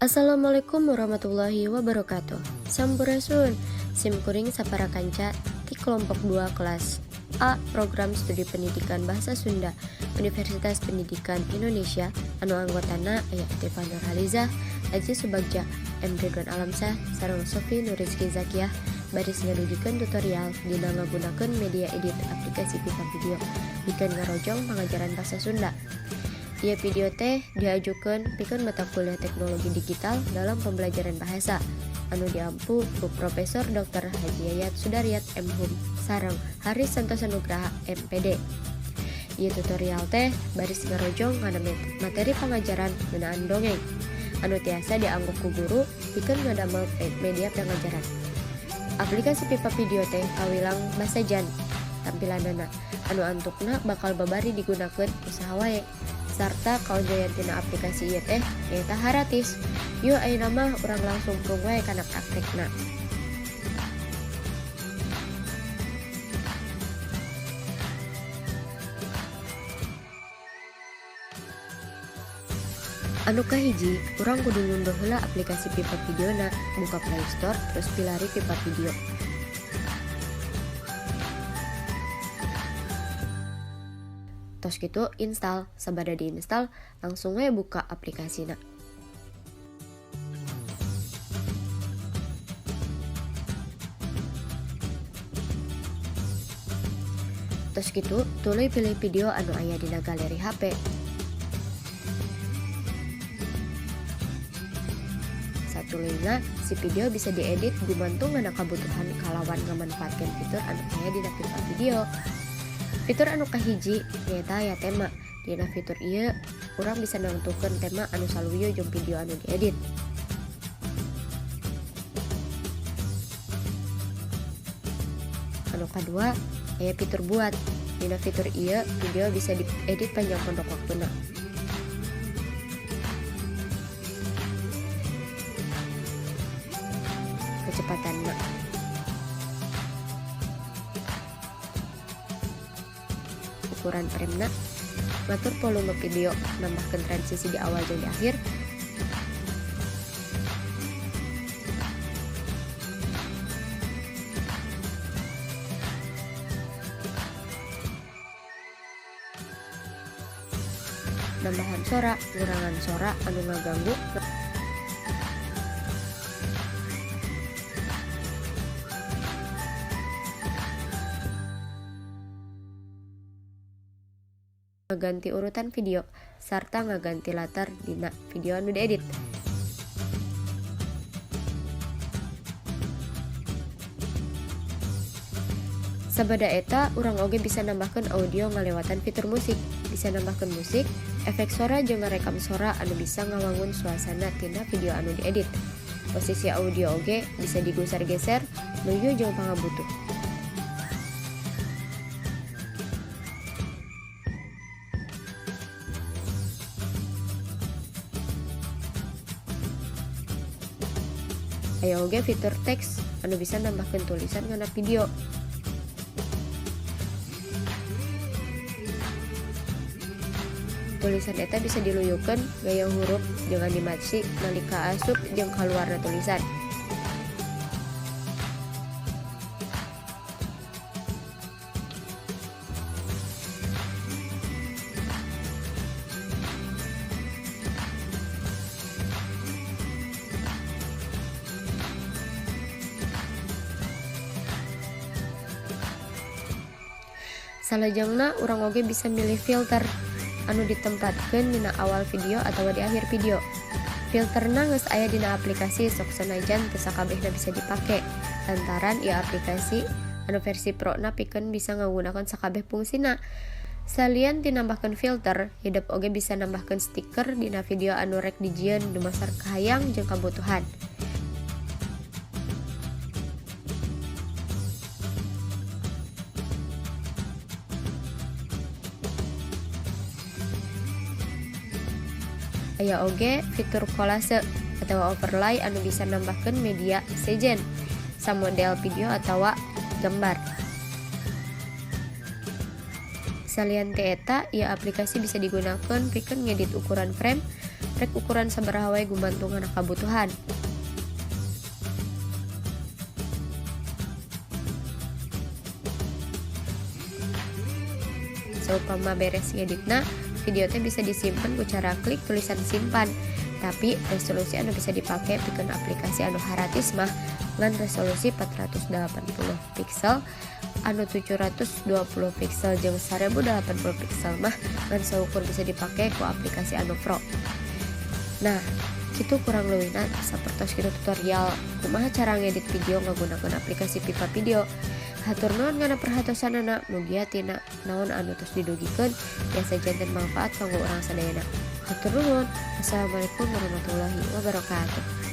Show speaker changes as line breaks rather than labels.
Assalamualaikum warahmatullahi wabarakatuh. Sampurasun, simkuring sapara kanca ti kelompok 2 kelas A Program Studi Pendidikan Bahasa Sunda Universitas Pendidikan Indonesia anu anggotana aya Atifa Nurhalizah, Aji Subagja, M. Ridwan Alamsah, sareng Sofi Nurizki Zakiyah baris ngadugikeun tutorial dina ngagunakeun media edit aplikasi Pipa Video pikeun ngarojong pengajaran bahasa Sunda. Ieu video teh diajukeun pikeun mata kuliah teknologi digital dalam pembelajaran bahasa anu diampu ku Profesor Dr. Haji Yayat Sudaryat M.Hum sareng Haris Santosa Nugraha MPD. Ieu tutorial teh baris ngarojong kana materi pengajaran ngeunaan dongeng anu tiasa dianggo ku guru pikeun ngadamel media pengajaran. Aplikasi Pipa Video teh kawilang basa jan tampilanana anu antukna bakal babari digunakeun usaha wae sarta kaunjayan tina aplikasi ieu teh nyaeta haratis. Yuk ayeuna mah urang langsung prung wae kana praktekna. Anu kahiji, urang kudu ngunduh heula aplikasi Pipa Videona, buka Play Store terus pilari Pipa Video. Tos kitu install, sabada diinstal langsung we buka aplikasina. Tos kitu tuluy pilih video anu aya dina galeri HP. Satuluyna si video bisa diedit gumantung ngana kabutuhan kalawan ngamanfaatkeun fitur anu aya dina Pipa Video. Fitur anu kahiji nyaeta aya tema. Dina fitur ieu urang bisa nentukeun tema anu saluyu jeung video anu diedit. Anu kadua aya fitur buat. Dina fitur ieu video bisa diedit panjang pondok waktuna. Kecepatanna ukuran frame-na, ngatur volume video, nambahkeun transisi di awal jeung di akhir, nambahan sora, ngurangan sora anu ngaganggu, ngaganti urutan video sarta ngaganti latar dina video anu diedit. Sabada eta urang oge bisa nambahkeun audio ngalewatan fitur musik, bisa nambahkeun musik, efek sora jeung ngarekam sora anu bisa ngawangun suasana tina video anu diedit. Posisi audio oge bisa digeser-geser nuju jeung pangabutuh. Aya oge fitur teks anu bisa nambahkeun tulisan ngana video. Tulisan eta bisa diluyukeun gaya huruf jeung animasi nalika asup jeung kaluarna tulisan. Salajengna urang oge bisa milih filter anu ditempatkeun dina awal video atawa di akhir video. Filterna geus aya dina aplikasi sok sanajan teu sakabehna bisa dipake lantaran ieu aplikasi anu versi Pro-na pikeun bisa ngagunakeun sakabeh fungsina. Salian tinambahkeun filter, hideup oge bisa nambahkeun stiker dina video anu rek dijieun dumasar kahayang jeung kabutuhan. Aya oge fitur collage atau overlay anu bisa nambahkeun media sejen, samodel video atawa gambar. Salian ti eta, ieu aplikasi bisa digunakeun pikeun ngedit ukuran frame, rek ukuran sabaraha wae gumantung kana kabutuhan. Seumpama beres ngeditna, video teh bisa disimpan ku cara klik tulisan simpan. Tapi resolusi anu bisa dipakai pikeun aplikasi anu haratis mah ngan resolusi 480 pixel, anu 720 pixel jeung 1080 pixel mah ngan saukur bisa dipakai ku aplikasi anu pro. Nah, kitu kurang leuwihna sapertos kitu tutorial kumaha cara ngedit video nggunakeun aplikasi Pipa Video. Hatur nuhun ngana perhatosanana, mugia tina naon anu tos didugikeun biasa janten manfaat kanggo urang sadayana. Hatur nuhun. Wassalamualaikum warahmatullahi wabarakatuh.